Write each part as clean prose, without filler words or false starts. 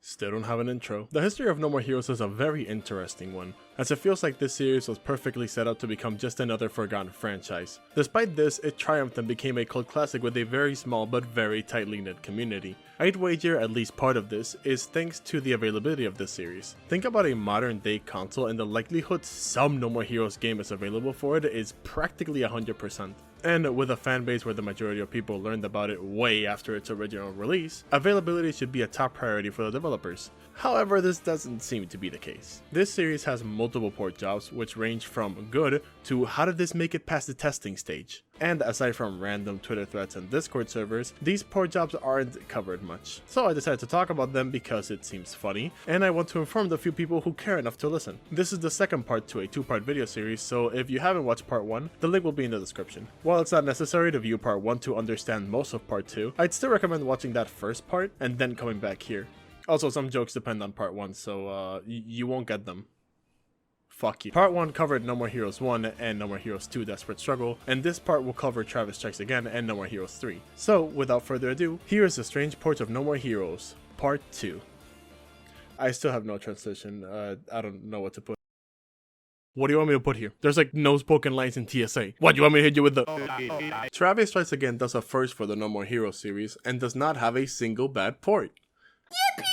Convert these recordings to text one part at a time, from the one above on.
Still don't have an intro. The history of No More Heroes is a very interesting one, as it feels like this series was perfectly set up to become just another forgotten franchise. Despite this, it triumphed and became a cult classic with a very small but very tightly knit community. I'd wager at least part of this is thanks to the availability of this series. Think about a modern day console and the likelihood some No More Heroes game is available for it is practically 100%. And with a fanbase where the majority of people learned about it way after its original release, availability should be a top priority for the developers. However, this doesn't seem to be the case. This series has multiple port jobs which range from good to how did this make it past the testing stage. And aside from random Twitter threads and Discord servers, these port jobs aren't covered much. So I decided to talk about them because it seems funny, and I want to inform the few people who care enough to listen. This is the second part to a two-part video series, so if you haven't watched part 1, the link will be in the description. While it's not necessary to view part 1 to understand most of part 2, I'd still recommend watching that first part and then coming back here. Also, some jokes depend on part 1, so you won't get them. Fuck you. Part 1 covered No More Heroes 1 and No More Heroes 2 Desperate Struggle, and this part will cover Travis Strikes Again and No More Heroes 3. So, without further ado, here is the strange ports of No More Heroes, Part 2. I still have no translation, I don't know what to put. What do you want me to put here? There's like no spoken lines in TSA. What, you want me to hit you with the... Travis Strikes Again does a first for the No More Heroes series, and does not have a single bad port. Yippee!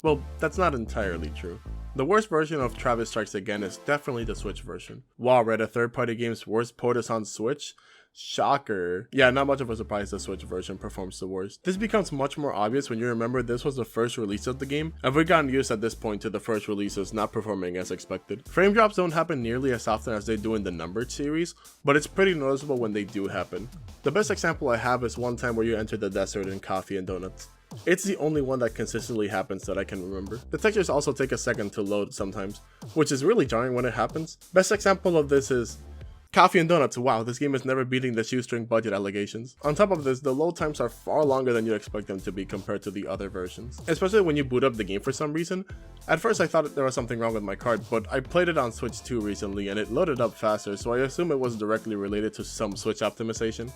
Well, that's not entirely true. The worst version of Travis Strikes Again is definitely the Switch version. Wow, read a third-party game's worst port is on Switch? Shocker. Yeah, not much of a surprise the Switch version performs the worst. This becomes much more obvious when you remember this was the first release of the game, and we've gotten used at this point to the first releases not performing as expected. Frame drops don't happen nearly as often as they do in the numbered series, but it's pretty noticeable when they do happen. The best example I have is one time where you enter the desert in Coffee and Donuts. It's the only one that consistently happens that I can remember. The textures also take a second to load sometimes, which is really jarring when it happens. Best example of this is Coffee and Donuts. Wow, this game is never beating the shoestring budget allegations. On top of this, the load times are far longer than you expect them to be compared to the other versions, especially when you boot up the game for some reason. At first I thought there was something wrong with my card, but I played it on Switch 2 recently and it loaded up faster, so I assume it was directly related to some Switch optimization.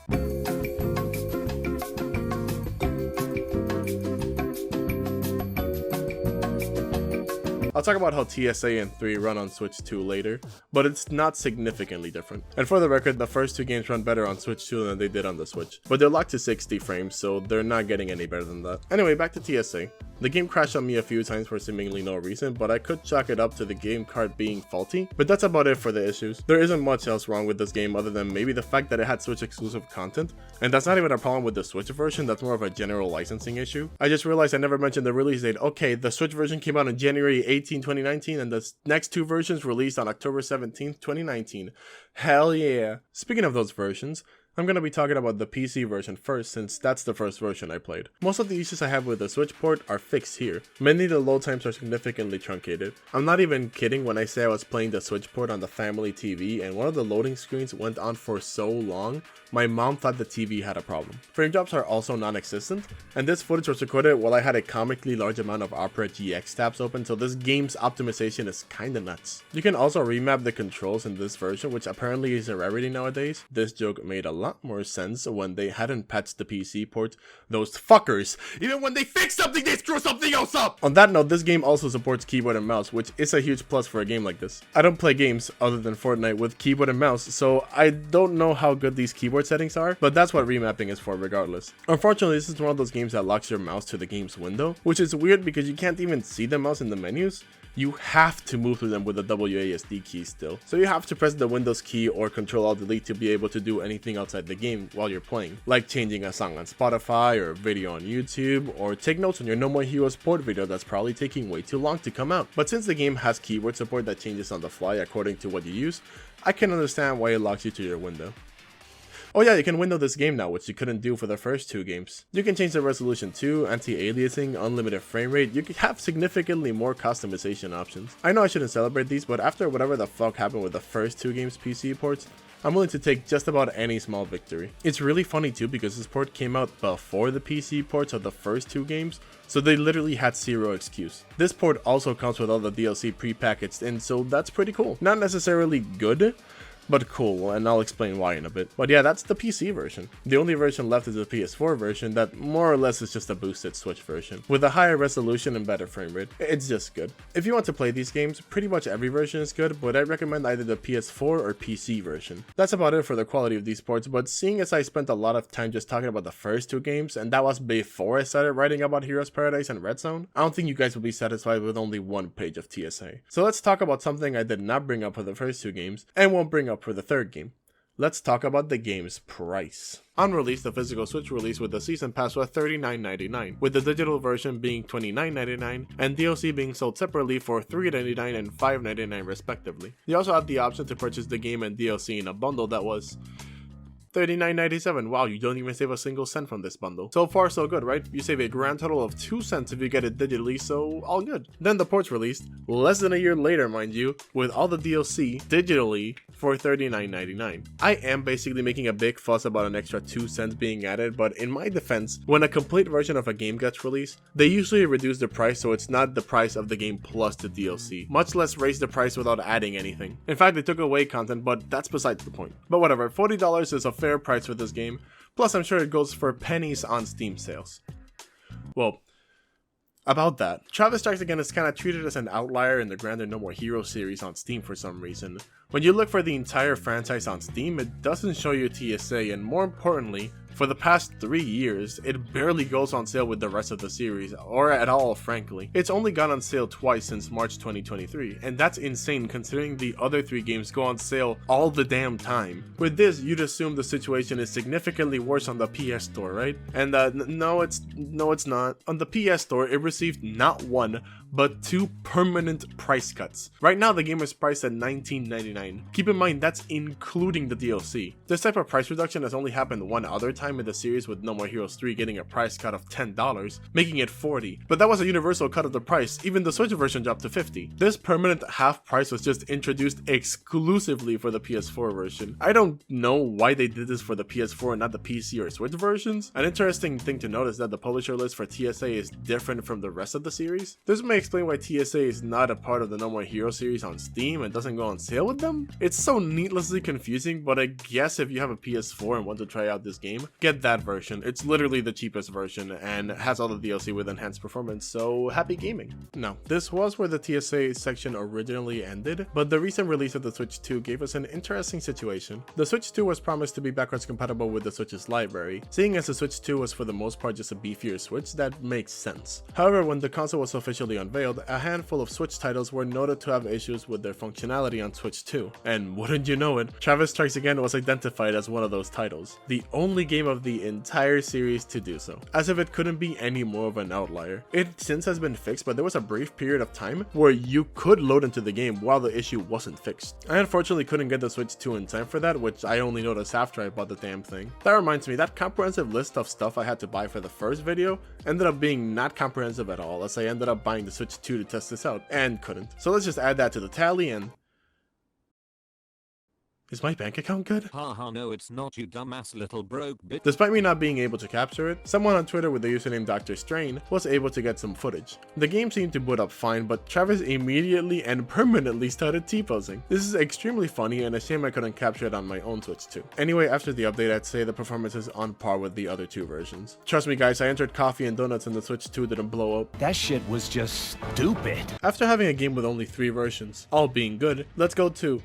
I'll talk about how TSA and 3 run on Switch 2 later, but it's not significantly different. And for the record, the first two games run better on Switch 2 than they did on the Switch, but they're locked to 60 frames, so they're not getting any better than that. Anyway, back to TSA. The game crashed on me a few times for seemingly no reason, but I could chalk it up to the game card being faulty, but that's about it for the issues. There isn't much else wrong with this game other than maybe the fact that it had Switch exclusive content, and that's not even a problem with the Switch version, that's more of a general licensing issue. I just realized I never mentioned the release date. Okay, the Switch version came out on January 18, 2019, and the next two versions released on October 17, 2019. Hell yeah. Speaking of those versions, I'm going to be talking about the PC version first since that's the first version I played. Most of the issues I have with the Switch port are fixed here. Many of the load times are significantly truncated. I'm not even kidding when I say I was playing the Switch port on the family TV and one of the loading screens went on for so long, my mom thought the TV had a problem. Frame drops are also non-existent, and this footage was recorded while I had a comically large amount of Opera GX tabs open, so this game's optimization is kinda nuts. You can also remap the controls in this version, which apparently is a rarity nowadays. This joke made a lot more sense when they hadn't patched the PC port. Those fuckers! Even when they fix something, they screw something else up! On that note, this game also supports keyboard and mouse, which is a huge plus for a game like this. I don't play games, other than Fortnite, with keyboard and mouse, so I don't know how good these keyboard settings are, but that's what remapping is for regardless. Unfortunately, this is one of those games that locks your mouse to the game's window, which is weird because you can't even see the mouse in the menus. You have to move through them with the WASD key still. So you have to press the Windows key or Ctrl-Alt-Delete to be able to do anything outside the game while you're playing, like changing a song on Spotify or a video on YouTube, or take notes on your No More Heroes port video that's probably taking way too long to come out. But since the game has keyboard support that changes on the fly according to what you use, I can understand why it locks you to your window. Oh yeah, you can window this game now, which you couldn't do for the first two games. You can change the resolution too, anti-aliasing, unlimited frame rate. You can have significantly more customization options. I know I shouldn't celebrate these, but after whatever the fuck happened with the first two games' PC ports, I'm willing to take just about any small victory. It's really funny too because this port came out before the PC ports of the first two games, so they literally had zero excuse. This port also comes with all the DLC pre-packaged in, so that's pretty cool. Not necessarily good, but cool, and I'll explain why in a bit. But yeah, that's the PC version. The only version left is the PS4 version that more or less is just a boosted Switch version, with a higher resolution and better frame rate. It's just good. If you want to play these games, pretty much every version is good, but I recommend either the PS4 or PC version. That's about it for the quality of these ports, but seeing as I spent a lot of time just talking about the first two games, and that was before I started writing about Heroes Paradise and Red Zone, I don't think you guys will be satisfied with only one page of TSA. So let's talk about something I did not bring up for the first two games, and won't bring up for the third game. Let's talk about the game's price. On release, the physical Switch release with the Season Pass was $39.99, with the digital version being $29.99, and DLC being sold separately for $3.99 and $5.99 respectively. You also had the option to purchase the game and DLC in a bundle that was $39.97. Wow, you don't even save a single cent from this bundle. So far so good, right? You save a grand total of 2 cents if you get it digitally, so all good. Then the port's released, less than a year later mind you, with all the DLC digitally for $39.99. I am basically making a big fuss about an extra 2 cents being added, but in my defense, when a complete version of a game gets released, they usually reduce the price so it's not the price of the game plus the DLC, much less raise the price without adding anything. In fact, they took away content, but that's besides the point. But whatever, $40 is a fair price for this game, plus I'm sure it goes for pennies on Steam sales. Well, about that, Travis Strikes Again is kind of treated as an outlier in the grander No More Heroes series on Steam for some reason. When you look for the entire franchise on Steam, it doesn't show you TSA, and more importantly, for the past 3 years, it barely goes on sale with the rest of the series, or at all frankly. It's only gone on sale twice since March 2023, and that's insane considering the other 3 games go on sale all the damn time. With this, you'd assume the situation is significantly worse on the PS Store, right? And no it's not. On the PS Store, it received not 1, but 2 permanent price cuts. Right now, the game is priced at $19.99. Keep in mind, that's including the DLC. This type of price reduction has only happened one other time in the series, with No More Heroes 3 getting a price cut of $10, making it $40. But that was a universal cut of the price, even the Switch version dropped to $50. This permanent half price was just introduced exclusively for the PS4 version. I don't know why they did this for the PS4 and not the PC or Switch versions. An interesting thing to note is that the publisher list for TSA is different from the rest of the series. This may explain why TSA is not a part of the No More Heroes series on Steam and doesn't go on sale with them. It's so needlessly confusing, but I guess if you have a PS4 and want to try out this game, get that version. It's literally the cheapest version and has all the DLC with enhanced performance, so happy gaming. Now, this was where the TSA section originally ended, but the recent release of the Switch 2 gave us an interesting situation. The Switch 2 was promised to be backwards compatible with the Switch's library. Seeing as the Switch 2 was for the most part just a beefier Switch, that makes sense. However, when the console was officially unveiled, a handful of Switch titles were noted to have issues with their functionality on Switch 2. And wouldn't you know it, Travis Strikes Again was identified as one of those titles. The only game of the entire series to do so. As if it couldn't be any more of an outlier. It since has been fixed, but there was a brief period of time where you could load into the game while the issue wasn't fixed. I unfortunately couldn't get the Switch 2 in time for that, which I only noticed after I bought the damn thing. That reminds me, that comprehensive list of stuff I had to buy for the first video ended up being not comprehensive at all, as I ended up buying the Switch 2 to test this out, and couldn't. So let's just add that to the tally and... Is my bank account good? Haha, no it's not, you dumbass little broke bitch. Despite me not being able to capture it, someone on Twitter with the username Dr. Strain was able to get some footage. The game seemed to boot up fine, but Travis immediately and permanently started T-posing. This is extremely funny and a shame I couldn't capture it on my own Switch too. Anyway, after the update, I'd say the performance is on par with the other 2 versions. Trust me guys, I entered coffee and donuts and the Switch 2 didn't blow up. That shit was just stupid. After having a game with only 3 versions, all being good, let's go to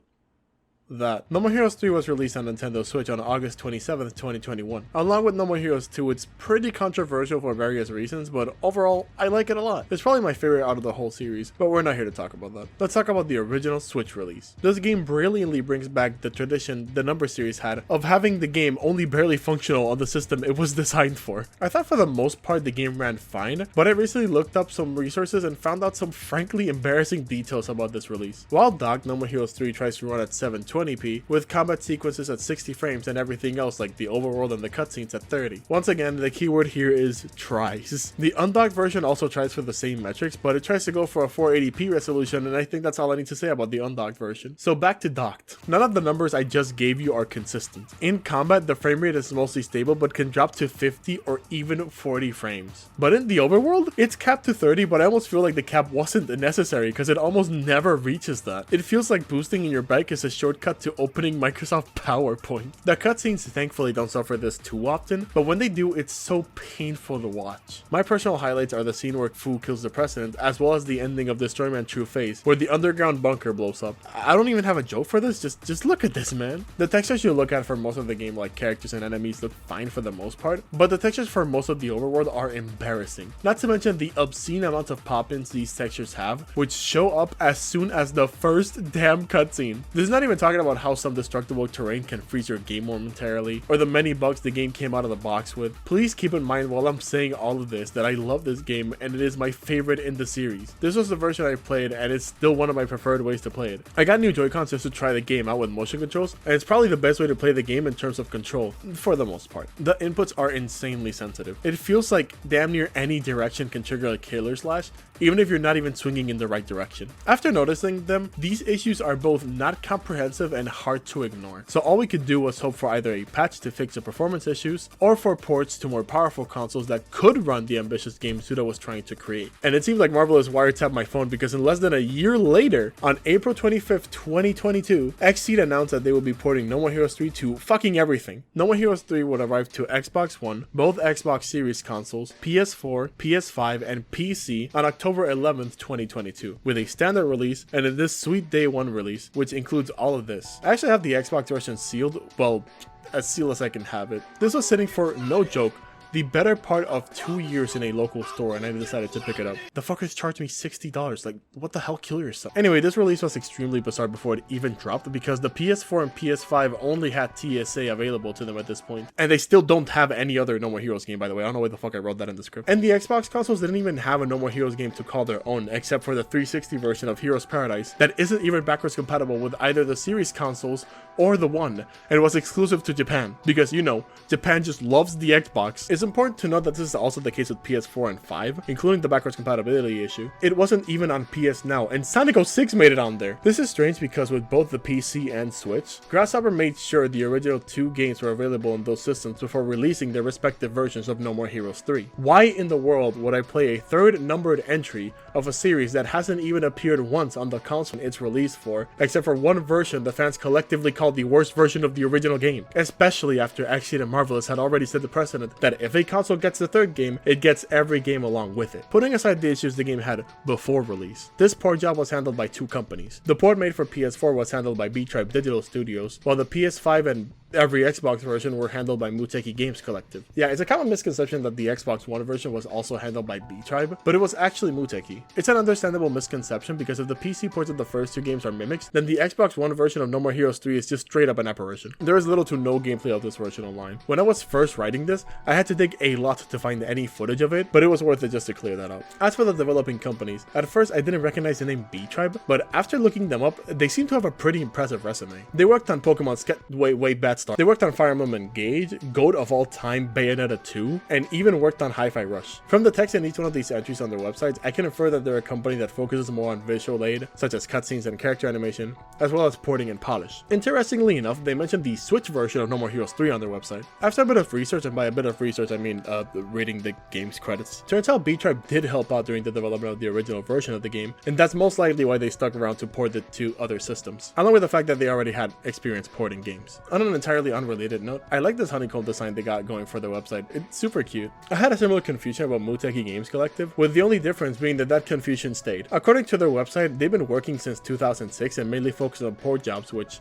that. No More Heroes 3 was released on Nintendo Switch on August 27th, 2021. Along with No More Heroes 2, it's pretty controversial for various reasons, but overall, I like it a lot. It's probably my favorite out of the whole series, but we're not here to talk about that. Let's talk about the original Switch release. This game brilliantly brings back the tradition the Number series had of having the game only barely functional on the system it was designed for. I thought for the most part the game ran fine, but I recently looked up some resources and found out some frankly embarrassing details about this release. While docked, No More Heroes 3 tries to run at 720p, with combat sequences at 60 frames and everything else like the overworld and the cutscenes at 30. Once again, the keyword here is tries. The undocked version also tries for the same metrics, but it tries to go for a 480p resolution, and I think that's all I need to say about the undocked version. So back to docked. None of the numbers I just gave you are consistent. In combat, the frame rate is mostly stable but can drop to 50 or even 40 frames. But in the overworld, it's capped to 30, but I almost feel like the cap wasn't necessary because it almost never reaches that. It feels like boosting in your bike is a shortcut cut to opening Microsoft PowerPoint. The cutscenes thankfully don't suffer this too often, but when they do, it's so painful to watch. My personal highlights are the scene where Fu kills the president, as well as the ending of Destroy Man True Face, where the underground bunker blows up. I don't even have a joke for this, just look at this, man. The textures you look at for most of the game, like characters and enemies, look fine for the most part, but the textures for most of the overworld are embarrassing. Not to mention the obscene amount of pop-ins these textures have, which show up as soon as the first damn cutscene. This is not even talking about how some destructible terrain can freeze your game momentarily, or the many bugs the game came out of the box with. Please keep in mind while I'm saying all of this that I love this game and it is my favorite in the series. This was the version I played and it's still one of my preferred ways to play it. I got new Joy-Cons just to try the game out with motion controls, and it's probably the best way to play the game in terms of control, for the most part. The inputs are insanely sensitive. It feels like damn near any direction can trigger a killer slash, even if you're not even swinging in the right direction. After noticing them, these issues are both not comprehensive and hard to ignore. So all we could do was hope for either a patch to fix the performance issues, or for ports to more powerful consoles that could run the ambitious game Suda was trying to create. And it seems like Marvel has wiretapped my phone, because in less than a year later, on April 25th, 2022, Xseed announced that they will be porting No More Heroes 3 to fucking everything. No More Heroes 3 would arrive to Xbox One, both Xbox Series consoles, PS4, PS5, and PC on October 11th, 2022, with a standard release and in this sweet day one release, which includes all of this. I actually have the Xbox version sealed, well, as sealed as I can have it. This was sitting for, no joke, the better part of 2 years in a local store, and I decided to pick it up. The fuckers charged me $60. Like, what the hell, kill yourself. Anyway, this release was extremely bizarre before it even dropped, because the PS4 and PS5 only had TSA available to them at this point. And they still don't have any other No More Heroes game, by the way. I don't know why the fuck I wrote that in the script. And the Xbox consoles didn't even have a No More Heroes game to call their own, except for the 360 version of Heroes Paradise that isn't even backwards compatible with either the series consoles or the One, and was exclusive to Japan, because, you know, Japan just loves the Xbox. It's important to note that this is also the case with PS4 and 5, including the backwards compatibility issue. It wasn't even on PS Now, and Sonic 06 made it on there. This is strange because with both the PC and Switch, Grasshopper made sure the original 2 games were available on those systems before releasing their respective versions of No More Heroes 3. Why in the world would I play a third numbered entry of a series that hasn't even appeared once on the console it's released for, except for one version the fans collectively called the worst version of the original game? Especially after Xseed and Marvelous had already set the precedent that if a console gets the third game, it gets every game along with it. Putting aside the issues the game had before release, this port job was handled by 2 companies. The port made for PS4 was handled by B-Tribe Digital Studios, while the PS5 and every Xbox version were handled by Muteki Games Collective. Yeah, it's a common misconception that the Xbox One version was also handled by B-Tribe, but it was actually Muteki. It's an understandable misconception because if the PC ports of the first 2 games are mimics, then the Xbox One version of No More Heroes 3 is just straight up an apparition. There is little to no gameplay of this version online. When I was first writing this, I had to dig a lot to find any footage of it, but it was worth it just to clear that out. As for the developing companies, at first I didn't recognize the name B-Tribe, but after looking them up, they seem to have a pretty impressive resume. They worked on Pokemon Wait, Bad Start. They worked on Fire Emblem Engage, GOAT of all time Bayonetta 2, and even worked on Hi-Fi Rush. From the text in each one of these entries on their websites, I can infer that they're a company that focuses more on visual aid, such as cutscenes and character animation, as well as porting and polish. Interestingly enough, they mentioned the Switch version of No More Heroes 3 on their website. After a bit of research, and by a bit of research I mean reading the game's credits, turns out B-Tribe did help out during the development of the original version of the game, and that's most likely why they stuck around to port it to other systems, along with the fact that they already had experience porting games. On an entirely unrelated note, I like this honeycomb design they got going for their website. It's super cute. I had a similar confusion about Muteki Games Collective, with the only difference being that confusion stayed. According to their website, they've been working since 2006 and mainly focused on port jobs, which,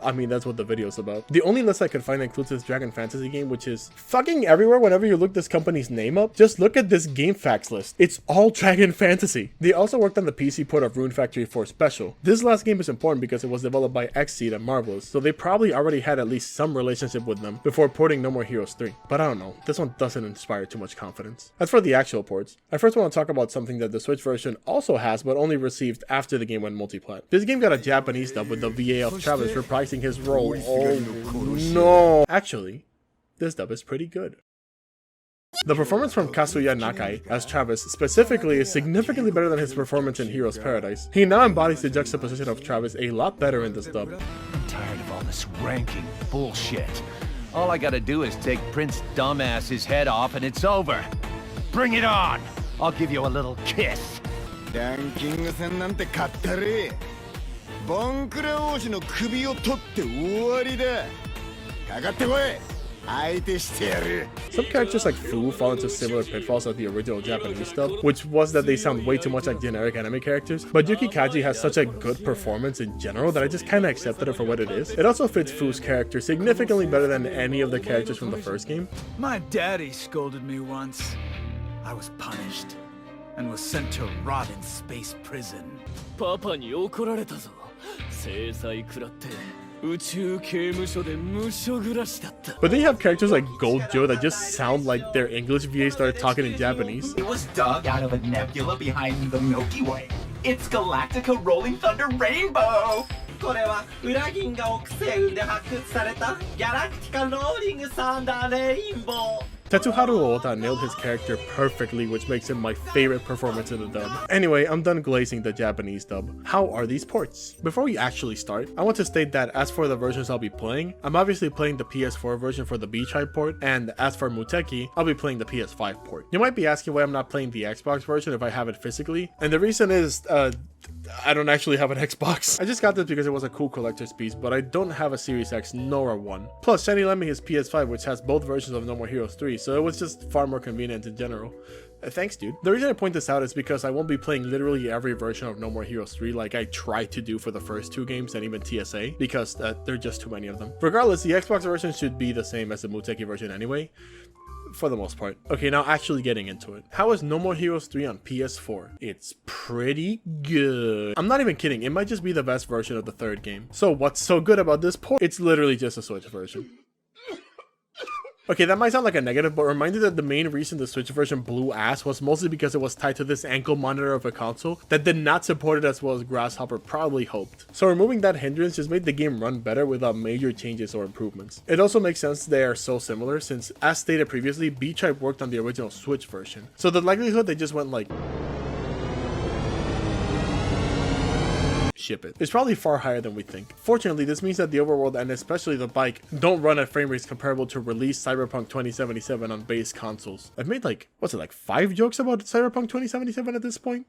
I mean, that's what the video's about. The only list I could find includes this Dragon Fantasy game, which is fucking everywhere whenever you look this company's name up. Just look at this game facts list. It's all Dragon Fantasy. They also worked on the PC port of Rune Factory 4 Special. This last game is important because it was developed by Xseed and Marvelous, so they probably already had at least some relationship with them before porting No More Heroes 3. But I don't know, this one doesn't inspire too much confidence. As for the actual ports, I first want to talk about something that the Switch version also has, but only received after the game went multiplat. This game got a Japanese dub with the VA of Travis reprising his role. Oh no! Actually, this dub is pretty good. The performance from Kazuya Nakai as Travis specifically is significantly better than his performance in Heroes Paradise. He now embodies the juxtaposition of Travis a lot better in this dub. I'm tired of all this ranking bullshit. All I gotta do is take Prince Dumbass's head off and it's over. Bring it on! I'll give you a little kiss. ボンクラ王子の首を取って終わりだ。かかってこい。相手してやる。 Some characters like Fu fall into similar pitfalls of the original Japanese dub, which was that they sound way too much like generic anime characters, but Yuki Kaji has such a good performance in general that I just kinda accepted it for what it is. It also fits Fu's character significantly better than any of the characters from the first game. My daddy scolded me once. I was punished and was sent to rot in space prison. パパに怒られたぞ。制裁食らって宇宙刑務所で無所暮らしだった。 But then you have characters like Gojo that just sound like their English VA started talking in Japanese. It was dug out of a nebula behind the Milky Way. It's Galactica Rolling Thunder Rainbow! これは裏銀河を星雲で発掘されたギャラクティカローリングサンダーレインボー。 Tetsuharu Ota nailed his character perfectly, which makes him my favorite performance in the dub. Anyway, I'm done glazing the Japanese dub. How are these ports? Before we actually start, I want to state that as for the versions I'll be playing, I'm obviously playing the PS4 version for the B-Tribe port, and as for Muteki, I'll be playing the PS5 port. You might be asking why I'm not playing the Xbox version if I have it physically, and the reason is, I don't actually have an Xbox. I just got this because it was a cool collector's piece, but I don't have a Series X nor a 1. Plus, Shiny lent me his PS5, which has both versions of No More Heroes 3, so it was just far more convenient in general. Thanks, dude. The reason I point this out is because I won't be playing literally every version of No More Heroes 3 like I tried to do for the first 2 games and even TSA, because there are just too many of them. Regardless, the Xbox version should be the same as the Muteki version anyway, for the most part. Okay, now actually getting into it. How is No More Heroes 3 on PS4? It's pretty good. I'm not even kidding, it might just be the best version of the third game. So what's so good about this port? It's literally just a Switch version. Okay, that might sound like a negative, but remind you that the main reason the Switch version blew ass was mostly because it was tied to this ankle monitor of a console that did not support it as well as Grasshopper probably hoped. So removing that hindrance just made the game run better without major changes or improvements. It also makes sense they are so similar since, as stated previously, B-Tribe worked on the original Switch version. So the likelihood they just went like ship it. It's probably far higher than we think. Fortunately, this means that the overworld and especially the bike don't run at frame rates comparable to released Cyberpunk 2077 on base consoles. I've made like, what's it, like 5 jokes about Cyberpunk 2077 at this point?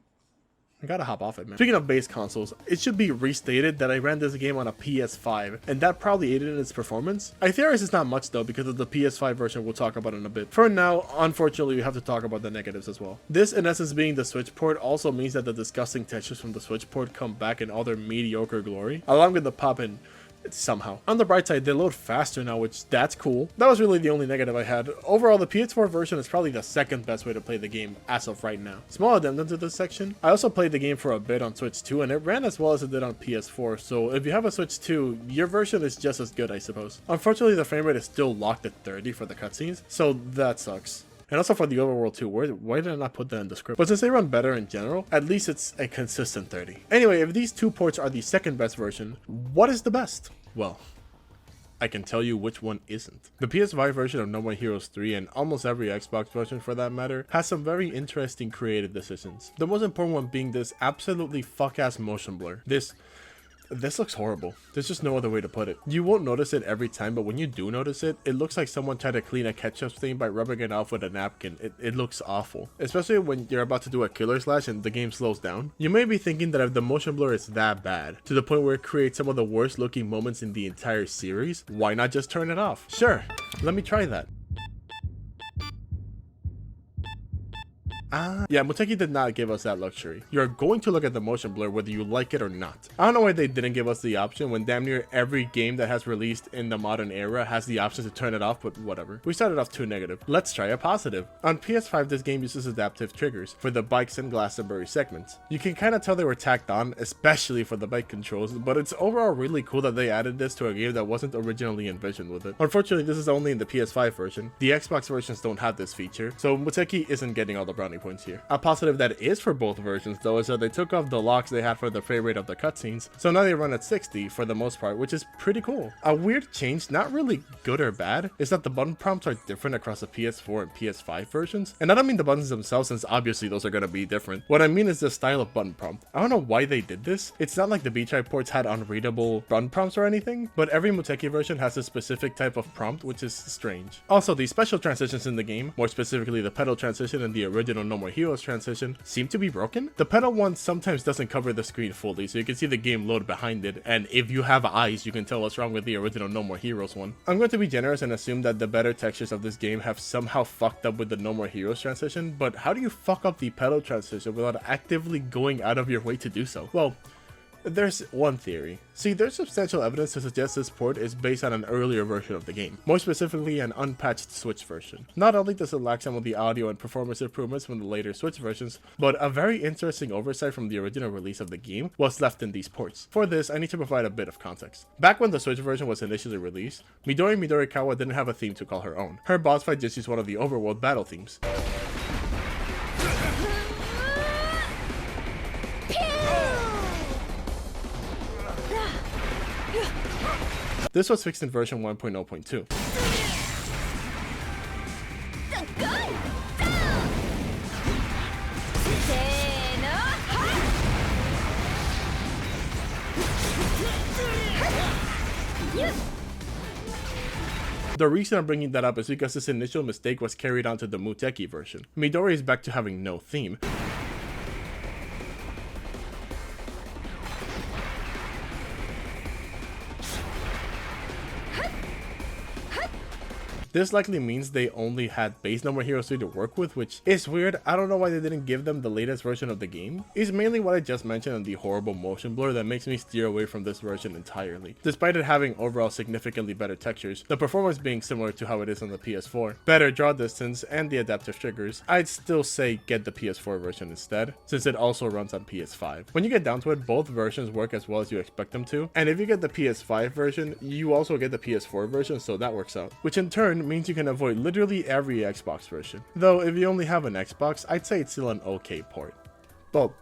I gotta hop off it, man. Speaking of base consoles, it should be restated that I ran this game on a PS5, and that probably aided in its performance. I theorize it's not much though because of the PS5 version we'll talk about in a bit. For now, unfortunately, we have to talk about the negatives as well. This, in essence, being the Switch port also means that the disgusting textures from the Switch port come back in all their mediocre glory, along with the pop-in somehow. On the bright side, they load faster now, which that's cool. That was really the only negative I had. Overall, the PS4 version is probably the second best way to play the game as of right now. Small addendum to this section. I also played the game for a bit on Switch 2 and it ran as well as it did on PS4, so if you have a Switch 2, your version is just as good, I suppose. Unfortunately, the frame rate is still locked at 30 for the cutscenes, so that sucks. And also for the overworld too, why did I not put that in the script? But since they run better in general, at least it's a consistent 30. Anyway, if these 2 ports are the second best version, what is the best? Well, I can tell you which one isn't. The PS5 version of No More Heroes 3, and almost every Xbox version for that matter, has some very interesting creative decisions. The most important one being this absolutely fuck-ass motion blur. This looks horrible. There's just no other way to put it. You won't notice it every time, but when you do notice it, it looks like someone tried to clean a ketchup stain by rubbing it off with a napkin. It looks awful. Especially when you're about to do a killer slash and the game slows down. You may be thinking that if the motion blur is that bad, to the point where it creates some of the worst looking moments in the entire series, why not just turn it off? Sure, let me try that. Yeah, Muteki did not give us that luxury. You're going to look at the motion blur whether you like it or not. I don't know why they didn't give us the option when damn near every game that has released in the modern era has the option to turn it off, but whatever. We started off too negative. Let's try a positive. On PS5, this game uses adaptive triggers for the bikes and Glastonbury segments. You can kind of tell they were tacked on, especially for the bike controls, but it's overall really cool that they added this to a game that wasn't originally envisioned with it. Unfortunately, this is only in the PS5 version. The Xbox versions don't have this feature, so Muteki isn't getting all the brownie points here. A positive that is for both versions though is that they took off the locks they had for the frame rate of the cutscenes, so now they run at 60 for the most part, which is pretty cool. A weird change, not really good or bad, is that the button prompts are different across the PS4 and PS5 versions. And I don't mean the buttons themselves, since obviously those are going to be different. What I mean is the style of button prompt. I don't know why they did this. It's not like the B-Tribe ports had unreadable button prompts or anything, but every Muteki version has a specific type of prompt, which is strange. Also, the special transitions in the game, more specifically the pedal transition and the original No More Heroes transition seem to be broken. The pedal one sometimes doesn't cover the screen fully, so you can see the game load behind it, and if you have eyes, you can tell what's wrong with the original No More Heroes one. I'm going to be generous and assume that the better textures of this game have somehow fucked up with the No More Heroes transition, but how do you fuck up the pedal transition without actively going out of your way to do so? Well, there's one theory. See, there's substantial evidence to suggest this port is based on an earlier version of the game, more specifically an unpatched Switch version. Not only does it lack some of the audio and performance improvements from the later Switch versions, but a very interesting oversight from the original release of the game was left in these ports. For this, I need to provide a bit of context. Back when the Switch version was initially released, Midori Midorikawa didn't have a theme to call her own. Her boss fight just used one of the overworld battle themes. This was fixed in version 1.0.2. The reason I'm bringing that up is because this initial mistake was carried on to the Muteki version. Midori is back to having no theme. This likely means they only had base No More Heroes 3 to work with, which is weird. I don't know why they didn't give them the latest version of the game. It's mainly what I just mentioned and the horrible motion blur that makes me steer away from this version entirely. Despite it having overall significantly better textures, the performance being similar to how it is on the PS4, better draw distance, and the adaptive triggers, I'd still say get the PS4 version instead, since it also runs on PS5. When you get down to it, both versions work as well as you expect them to, and if you get the PS5 version, you also get the PS4 version, so that works out, which in turn means you can avoid literally every Xbox version. Though if you only have an Xbox, I'd say it's still an okay port. Well,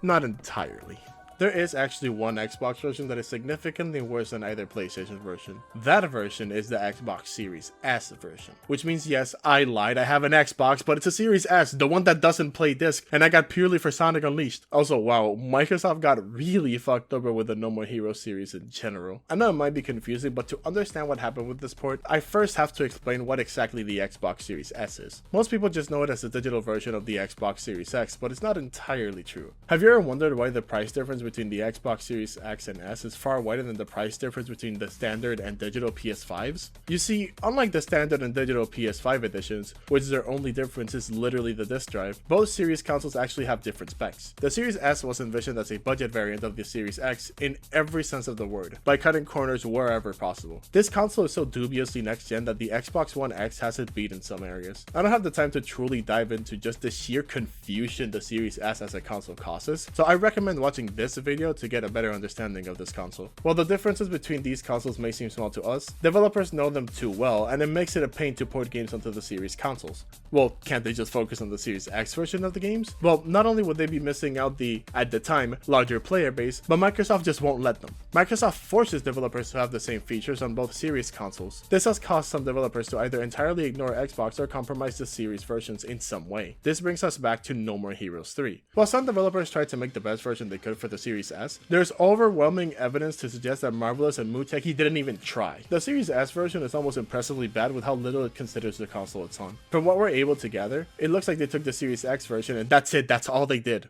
not entirely. There is actually one Xbox version that is significantly worse than either PlayStation version. That version is the Xbox Series S version. Which means, yes, I lied, I have an Xbox, but it's a Series S, the one that doesn't play disc, and I got purely for Sonic Unleashed. Also, wow, Microsoft got really fucked over with the No More Heroes series in general. I know it might be confusing, but to understand what happened with this port, I first have to explain what exactly the Xbox Series S is. Most people just know it as the digital version of the Xbox Series X, but it's not entirely true. Have you ever wondered why the price difference between the Xbox Series X and S is far wider than the price difference between the standard and digital PS5s? You see, unlike the standard and digital PS5 editions, which their only difference is literally the disc drive, both series consoles actually have different specs. The Series S was envisioned as a budget variant of the Series X in every sense of the word, by cutting corners wherever possible. This console is so dubiously next-gen that the Xbox One X has it beat in some areas. I don't have the time to truly dive into just the sheer confusion the Series S as a console causes, so I recommend watching this video to get a better understanding of this console. While the differences between these consoles may seem small to us, developers know them too well, and it makes it a pain to port games onto the series consoles. Well, can't they just focus on the Series X version of the games? Well, not only would they be missing out the, at the time, larger player base, but Microsoft just won't let them. Microsoft forces developers to have the same features on both series consoles. This has caused some developers to either entirely ignore Xbox or compromise the series versions in some way. This brings us back to No More Heroes 3. While some developers tried to make the best version they could for the Series S, there's overwhelming evidence to suggest that Marvelous and Muteki didn't even try. The Series S version is almost impressively bad with how little it considers the console it's on. From what we're able to gather, it looks like they took the Series X version and that's it, that's all they did.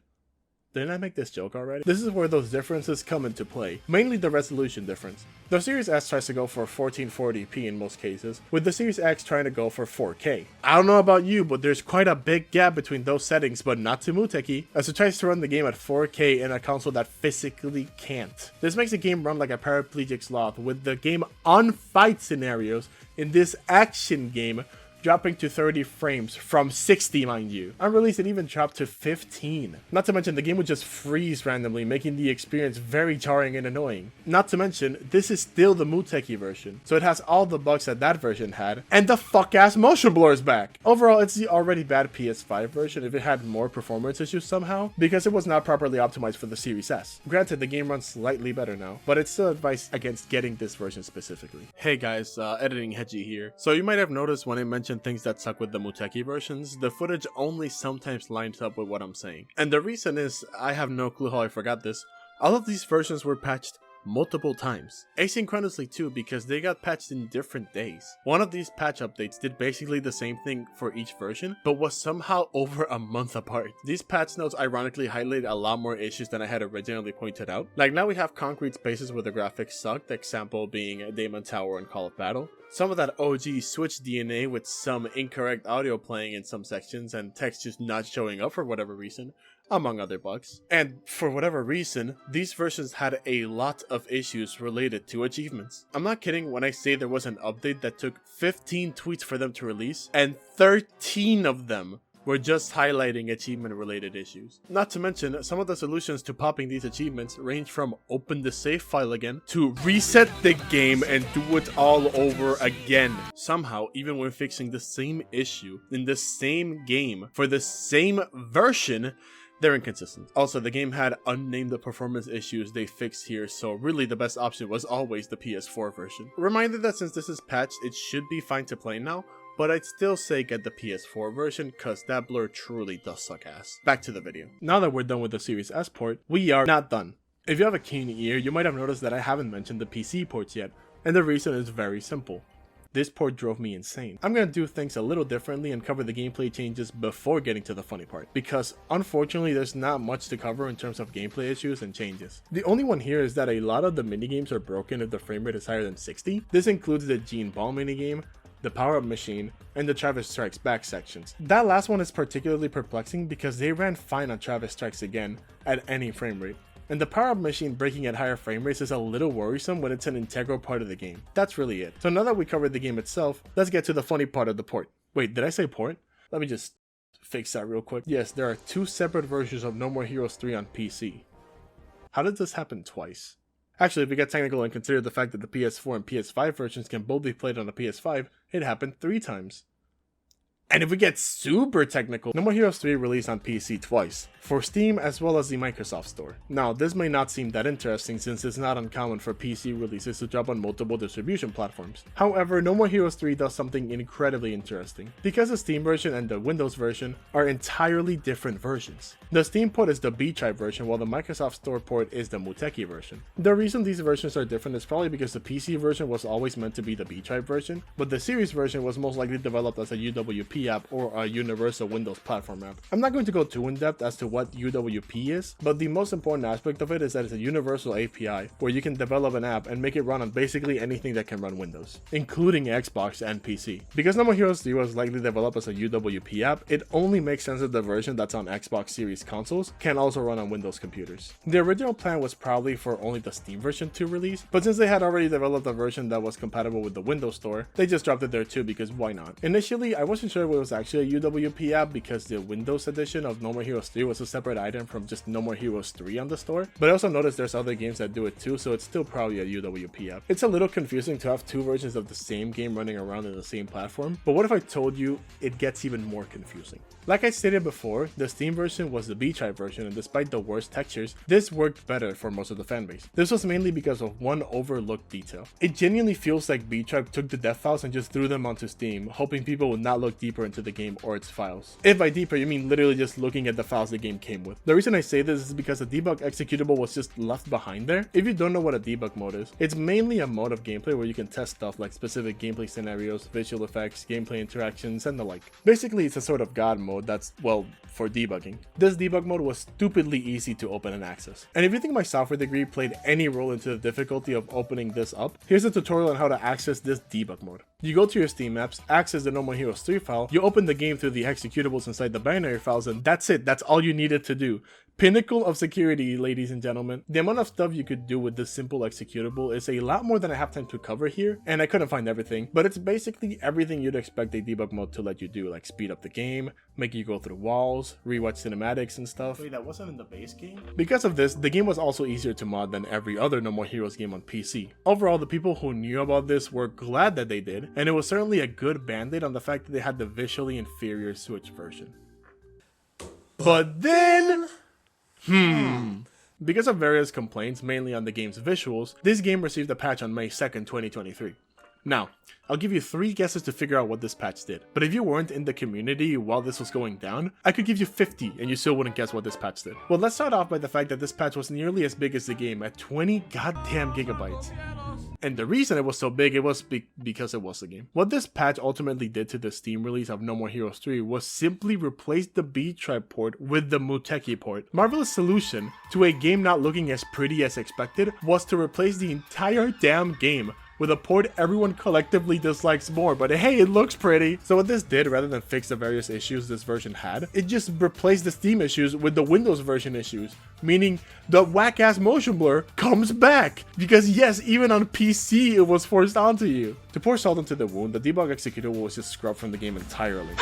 Didn't I make this joke already? This is where those differences come into play, mainly the resolution difference. The Series S tries to go for 1440p in most cases, with the Series X trying to go for 4K. I don't know about you, but there's quite a big gap between those settings, but not to Muteki, as it tries to run the game at 4K in a console that physically can't. This makes the game run like a paraplegic sloth, with the game on fight scenarios in this action game dropping to 30 frames from 60, mind you. On release, it even dropped to 15. Not to mention, the game would just freeze randomly, making the experience very jarring and annoying. Not to mention, this is still the Muteki version, so it has all the bugs that that version had, and the fuck-ass motion blur is back! Overall, it's the already bad PS5 version if it had more performance issues somehow, because it was not properly optimized for the Series S. Granted, the game runs slightly better now, but it's still advised against getting this version specifically. Hey guys, Editing Hedgie here. So you might have noticed when I mentioned things that suck with the Muteki versions, the footage only sometimes lines up with what I'm saying. And the reason is, I have no clue how I forgot this, all of these versions were patched multiple times. Asynchronously too, because they got patched in different days. One of these patch updates did basically the same thing for each version, but was somehow over a month apart. These patch notes ironically highlighted a lot more issues than I had originally pointed out. Like now we have concrete spaces where the graphics sucked, example being Damon Tower and Call of Battle. Some of that OG Switch DNA with some incorrect audio playing in some sections and text just not showing up for whatever reason, among other bugs. And for whatever reason, these versions had a lot of issues related to achievements. I'm not kidding when I say there was an update that took 15 tweets for them to release, and 13 of them were just highlighting achievement-related issues. Not to mention, some of the solutions to popping these achievements range from open the save file again to reset the game and do it all over again. Somehow, even when fixing the same issue in the same game for the same version, they're inconsistent. Also, the game had unnamed performance issues they fixed here, so really the best option was always the PS4 version. Reminded that since this is patched, it should be fine to play now, but I'd still say get the PS4 version cause that blur truly does suck ass. Back to the video. Now that we're done with the Series S port, we are not done. If you have a keen ear, you might have noticed that I haven't mentioned the PC ports yet, and the reason is very simple. This port drove me insane. I'm gonna do things a little differently and cover the gameplay changes before getting to the funny part, because unfortunately there's not much to cover in terms of gameplay issues and changes. The only one here is that a lot of the minigames are broken if the frame rate is higher than 60. This includes the Gene Ball minigame, the power-up machine, and the Travis Strikes Back sections. That last one is particularly perplexing because they ran fine on Travis Strikes Again at any frame rate, and the power-up machine breaking at higher frame rates is a little worrisome when it's an integral part of the game. That's really it. So now that we covered the game itself, let's get to the funny part of the port. Wait, did I say port? Let me just fix that real quick. Yes, there are two separate versions of No More Heroes 3 on PC. How did this happen twice? Actually, if we get technical and consider the fact that the PS4 and PS5 versions can both be played on the PS5, it happened 3 times. And if we get super technical, No More Heroes 3 released on PC twice, for Steam as well as the Microsoft Store. Now, this may not seem that interesting since it's not uncommon for PC releases to drop on multiple distribution platforms. However, No More Heroes 3 does something incredibly interesting, because the Steam version and the Windows version are entirely different versions. The Steam port is the B-Tribe version, while the Microsoft Store port is the Muteki version. The reason these versions are different is probably because the PC version was always meant to be the B-Tribe version, but the Series version was most likely developed as a UWP app or a universal Windows platform app. I'm not going to go too in depth as to what UWP is, but the most important aspect of it is that it's a universal API where you can develop an app and make it run on basically anything that can run Windows, including Xbox and PC. Because No More Heroes 3 was likely developed as a UWP app, it only makes sense that the version that's on Xbox Series consoles can also run on Windows computers. The original plan was probably for only the Steam version to release, but since they had already developed a version that was compatible with the Windows Store, they just dropped it there too because why not? Initially, I wasn't sure if it was actually a UWP app because the Windows edition of No More Heroes 3 was a separate item from just No More Heroes 3 on the store, but I also noticed there's other games that do it too, so it's still probably a UWP app. It's a little confusing to have two versions of the same game running around in the same platform, but what if I told you it gets even more confusing? Like I stated before, the Steam version was the B-Tribe version, and despite the worst textures, this worked better for most of the fanbase. This was mainly because of one overlooked detail. It genuinely feels like B-Tribe took the dev files and just threw them onto Steam, hoping people would not look deeper into the game or its files. If by deeper, you mean literally just looking at the files the game came with. The reason I say this is because the debug executable was just left behind there. If you don't know what a debug mode is, it's mainly a mode of gameplay where you can test stuff like specific gameplay scenarios, visual effects, gameplay interactions, and the like. Basically, it's a sort of god mode that's, well, for debugging. This debug mode was stupidly easy to open and access. And if you think my software degree played any role into the difficulty of opening this up, here's a tutorial on how to access this debug mode. You go to your Steam apps, access the No More Heroes 3 file, you open the game through the executables inside the binary files, and that's it. That's all you needed to do. Pinnacle of security, ladies and gentlemen. The amount of stuff you could do with this simple executable is a lot more than I have time to cover here, and I couldn't find everything, but it's basically everything you'd expect a debug mode to let you do, like speed up the game, make you go through walls, rewatch cinematics and stuff. Wait, that wasn't in the base game? Because of this, the game was also easier to mod than every other No More Heroes game on PC. Overall, the people who knew about this were glad that they did, and it was certainly a good band-aid on the fact that they had the visually inferior Switch version. But then... Because of various complaints, mainly on the game's visuals, this game received a patch on May 2nd, 2023. Now, I'll give you 3 guesses to figure out what this patch did, but if you weren't in the community while this was going down, I could give you 50 and you still wouldn't guess what this patch did. Well, let's start off by the fact that this patch was nearly as big as the game at 20 goddamn gigabytes. And the reason it was so big, it was because it was the game. What this patch ultimately did to the Steam release of No More Heroes 3 was simply replace the B-Tribe port with the Muteki port. Marvelous solution to a game not looking as pretty as expected was to replace the entire damn game with a port everyone collectively dislikes more, but hey, it looks pretty. So what this did, rather than fix the various issues this version had, it just replaced the Steam issues with the Windows version issues, meaning the whack-ass motion blur comes back. Because yes, even on PC, it was forced onto you. To pour salt into the wound, the debug executable was just scrubbed from the game entirely.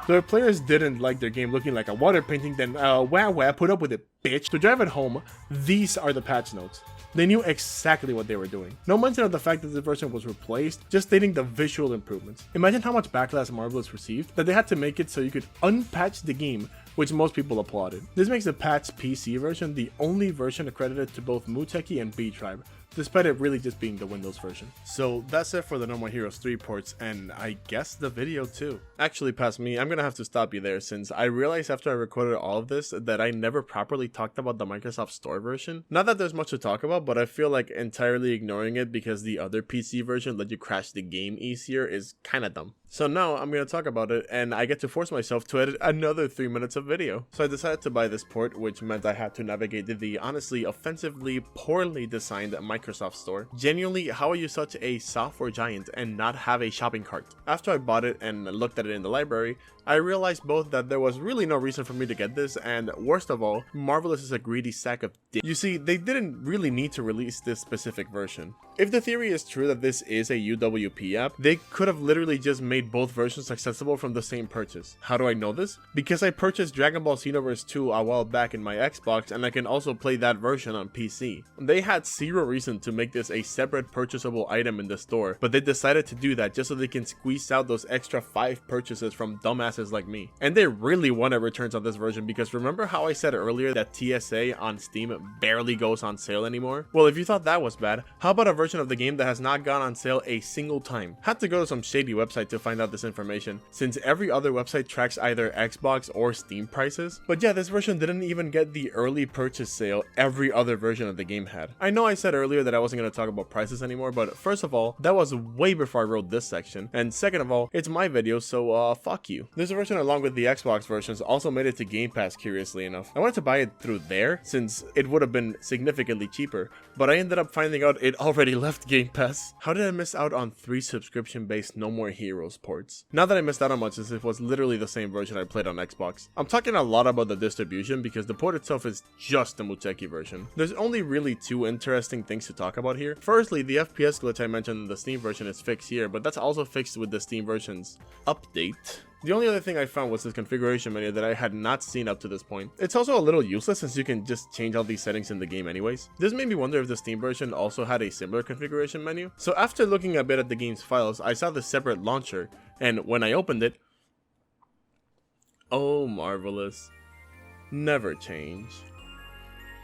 So if players didn't like their game looking like a water painting, then wah, put up with it, bitch. To drive it home, these are the patch notes. They knew exactly what they were doing. No mention of the fact that the version was replaced, just stating the visual improvements. Imagine how much backlash Marvelous received that they had to make it so you could unpatch the game, which most people applauded. This makes the patched PC version the only version accredited to both Muteki and B-Tribe, despite it really just being the Windows version. So that's it for the No More Heroes 3 ports, and I guess the video too. Actually, past me, I'm gonna have to stop you there since I realized after I recorded all of this that I never properly talked about the Microsoft Store version. Not that there's much to talk about, but I feel like entirely ignoring it because the other PC version let you crash the game easier is kinda dumb. So now I'm going to talk about it, and I get to force myself to edit another 3 minutes of video. So I decided to buy this port, which meant I had to navigate the honestly offensively poorly designed Microsoft Store. Genuinely, how are you such a software giant and not have a shopping cart? After I bought it and looked at it in the library, I realized both that there was really no reason for me to get this, and worst of all, Marvelous is a greedy sack of dick. You see, they didn't really need to release this specific version. If the theory is true that this is a UWP app, they could have literally just made both versions accessible from the same purchase. How do I know this? Because I purchased Dragon Ball Xenoverse 2 a while back in my Xbox, and I can also play that version on PC. They had zero reason to make this a separate purchasable item in the store, but they decided to do that just so they can squeeze out those extra 5 purchases from dumbasses like me. And they really wanted returns on this version, because remember how I said earlier that TSA on Steam barely goes on sale anymore? Well, if you thought that was bad, how about a version of the game that has not gone on sale a single time? Had to go to some shady website to find out this information, since every other website tracks either Xbox or Steam prices. But yeah, this version didn't even get the early purchase sale every other version of the game had. I know I said earlier that I wasn't going to talk about prices anymore, but first of all, that was way before I wrote this section, and second of all, it's my video, so fuck you. This version, along with the Xbox versions, also made it to Game Pass, curiously enough. I wanted to buy it through there, since it would have been significantly cheaper, but I ended up finding out it already left Game Pass. How did I miss out on 3 subscription-based No More Heroes ports? Not that I missed out on much, as it was literally the same version I played on Xbox. I'm talking a lot about the distribution because the port itself is just the Muteki version. There's only really 2 interesting things to talk about here. Firstly, the FPS glitch I mentioned in the Steam version is fixed here, but that's also fixed with the Steam version's update. The only other thing I found was this configuration menu that I had not seen up to this point. It's also a little useless since you can just change all these settings in the game anyways. This made me wonder if the Steam version also had a similar configuration menu. So after looking a bit at the game's files, I saw the separate launcher, and when I opened it, oh marvelous, never change.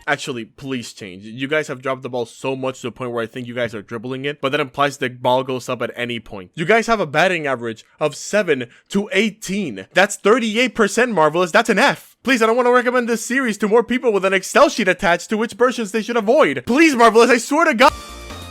Actually, please change. You guys have dropped the ball so much to the point where I think you guys are dribbling it, but that implies the ball goes up at any point. You guys have a batting average of 7 to 18. That's 38%, Marvelous. That's an F. Please, I don't want to recommend this series to more people with an Excel sheet attached to which versions they should avoid. Please, Marvelous, I swear to God.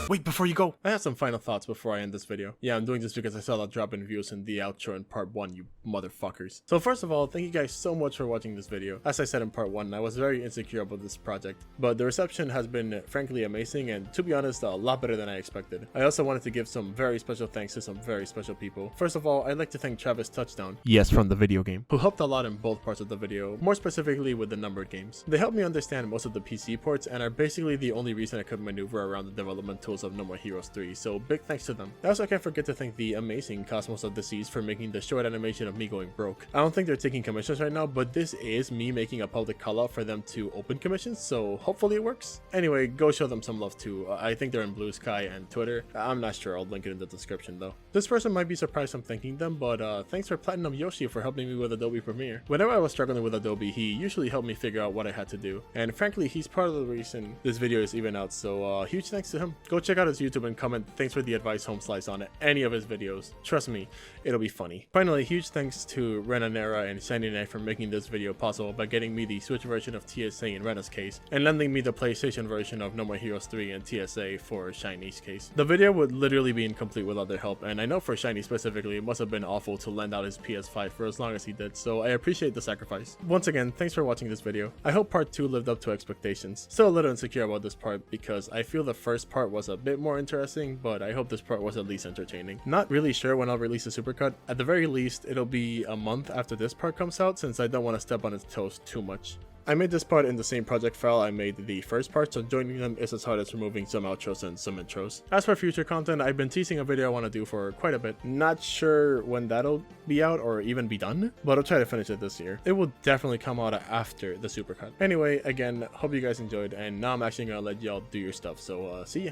Wait, before you go, I have some final thoughts before I end this video. Yeah, I'm doing this because I saw that drop in views in the outro in part 1, you motherfuckers. So first of all, thank you guys so much for watching this video. As I said in part 1, I was very insecure about this project, but the reception has been frankly amazing and, to be honest, a lot better than I expected. I also wanted to give some very special thanks to some very special people. First of all, I'd like to thank Travis Touchdown, yes, from the video game, who helped a lot in both parts of the video, more specifically with the numbered games. They helped me understand most of the PC ports and are basically the only reason I could maneuver around the development tools of No More Heroes 3, so big thanks to them. I also can't forget to thank the amazing Cosmos of the Seas for making the short animation of me going broke. I don't think they're taking commissions right now, but this is me making a public call out for them to open commissions, so hopefully it works. Anyway, go show them some love too. I think they're in Blue Sky and Twitter. I'm not sure, I'll link it in the description though. This person might be surprised I'm thanking them, but thanks for PlatinumYoshi for helping me with Adobe Premiere. Whenever I was struggling with Adobe, he usually helped me figure out what I had to do, and frankly, he's part of the reason this video is even out, so huge thanks to him. Go check check out his YouTube and comment thanks for the advice home slice on any of his videos. Trust me, it'll be funny. Finally, huge thanks to Renanera and Shiny Knight for making this video possible by getting me the Switch version of TSA in Rena's case, and lending me the PlayStation version of No More Heroes 3 and TSA for Shiny's case. The video would literally be incomplete without their help, and I know for Shiny specifically, it must have been awful to lend out his PS5 for as long as he did, so I appreciate the sacrifice. Once again, thanks for watching this video. I hope part 2 lived up to expectations. Still a little insecure about this part because I feel the first part was a bit more interesting, but I hope this part was at least entertaining. Not really sure when I'll release the supercut. At the very least, it'll be a month after this part comes out since I don't want to step on its toes too much. I made this part in the same project file I made the first part, so joining them is as hard as removing some outros and some intros. As for future content, I've been teasing a video I want to do for quite a bit. Not sure when that'll be out or even be done, but I'll try to finish it this year. It will definitely come out after the supercut. Anyway, again, hope you guys enjoyed, and now I'm actually gonna let y'all do your stuff, so see ya.